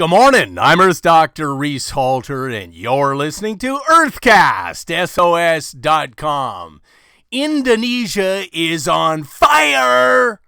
Good morning. I'm Earth Dr. Reese Halter, and you're listening to Earthcast, SOS.com. Indonesia is on fire.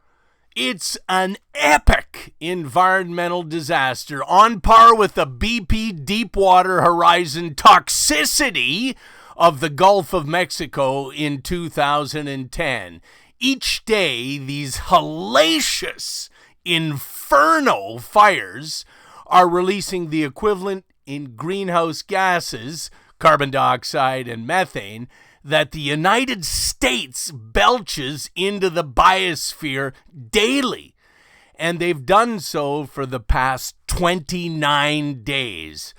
It's an epic environmental disaster on par with the BP Deepwater Horizon toxicity of the Gulf of Mexico in 2010. Each day, these hellacious inferno fires are releasing the equivalent in greenhouse gases, carbon dioxide and methane, that the United States belches into the biosphere daily. And they've done so for the past 29 days,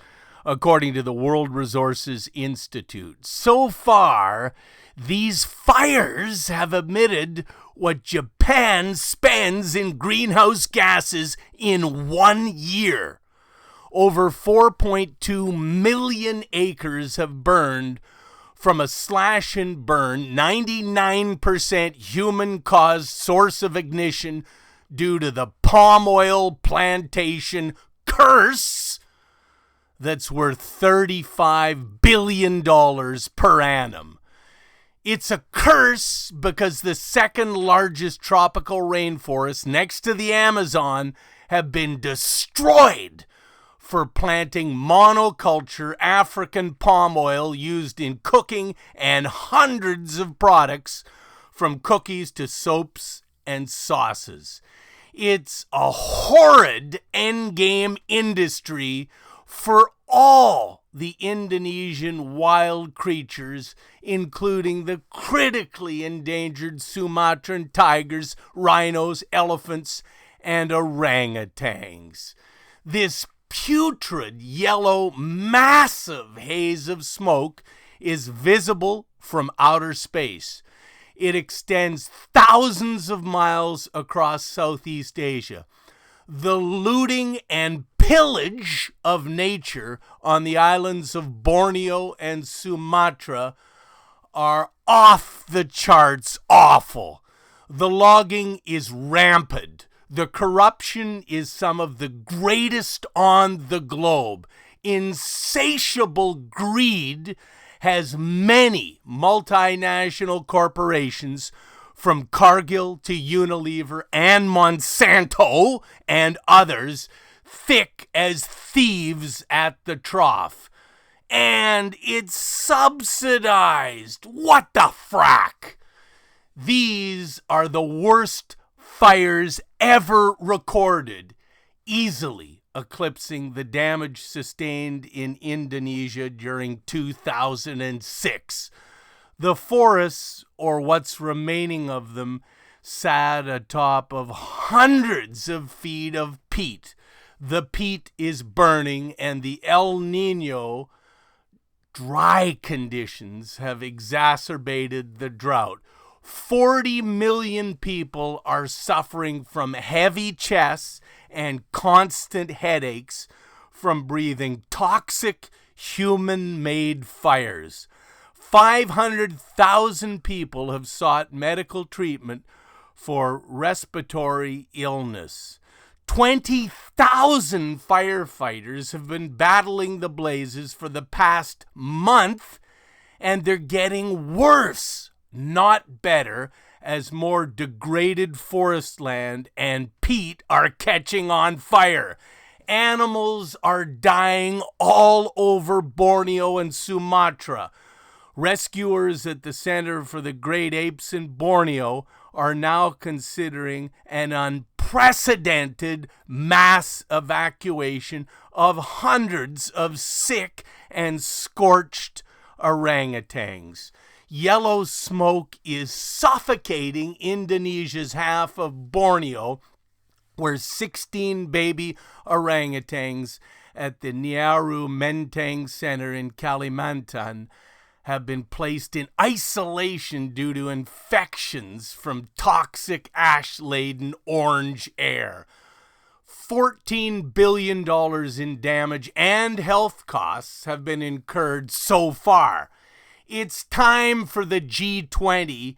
according to the World Resources Institute. So far, these fires have emitted what Japan spends in greenhouse gases in 1 year. Over 4.2 million acres have burned from a slash and burn, 99% human-caused source of ignition due to the palm oil plantation curse that's worth $35 billion per annum. It's a curse because the second largest tropical rainforests next to the Amazon have been destroyed for planting monoculture African palm oil used in cooking and hundreds of products from cookies to soaps and sauces. It's a horrid endgame industry for all the Indonesian wild creatures, including the critically endangered Sumatran tigers, rhinos, elephants, and orangutans. This putrid yellow massive haze of smoke is visible from outer space. It extends thousands of miles across Southeast Asia. The looting and pillage of nature on the islands of Borneo and Sumatra are off the charts awful. The logging is rampant. The corruption is some of the greatest on the globe. Insatiable greed has many multinational corporations, from Cargill to Unilever and Monsanto and others, thick as thieves at the trough. And it's subsidized. What the frack? These are the worst fires ever recorded, easily eclipsing the damage sustained in Indonesia during 2006. The forests, or what's remaining of them, sat atop of hundreds of feet of peat. The peat is burning, and the El Nino dry conditions have exacerbated the drought. 40 million people are suffering from heavy chests and constant headaches from breathing toxic human-made fires. 500,000 people have sought medical treatment for respiratory illness. 20,000 firefighters have been battling the blazes for the past month, and they're getting worse, not better, as more degraded forest land and peat are catching on fire. Animals are dying all over Borneo and Sumatra. Rescuers at the Center for the Great Apes in Borneo are now considering an unprecedented mass evacuation of hundreds of sick and scorched orangutans. Yellow smoke is suffocating Indonesia's half of Borneo, where 16 baby orangutans at the Nyaru Menteng Center in Kalimantan have been placed in isolation due to infections from toxic ash-laden orange air. $14 billion in damage and health costs have been incurred so far. It's time for the G20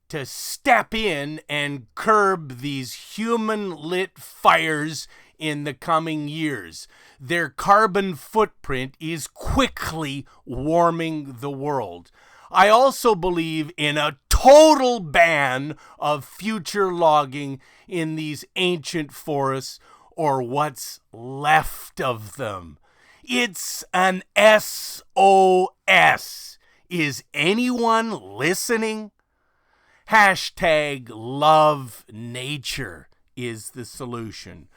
to step in and curb these human-lit fires in the coming years. Their carbon footprint is quickly warming the world. I also believe in a total ban of future logging in these ancient forests, or what's left of them. It's an SOS. Is anyone listening? Hashtag love nature is the solution.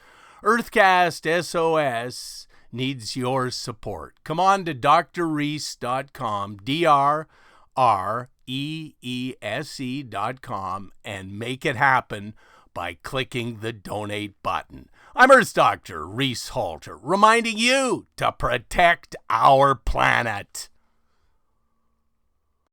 Earthcast SOS needs your support. Come on to drreese.com, DRREESE.com, and make it happen by clicking the donate button. I'm Earth Dr. Reese Halter, reminding you to protect our planet.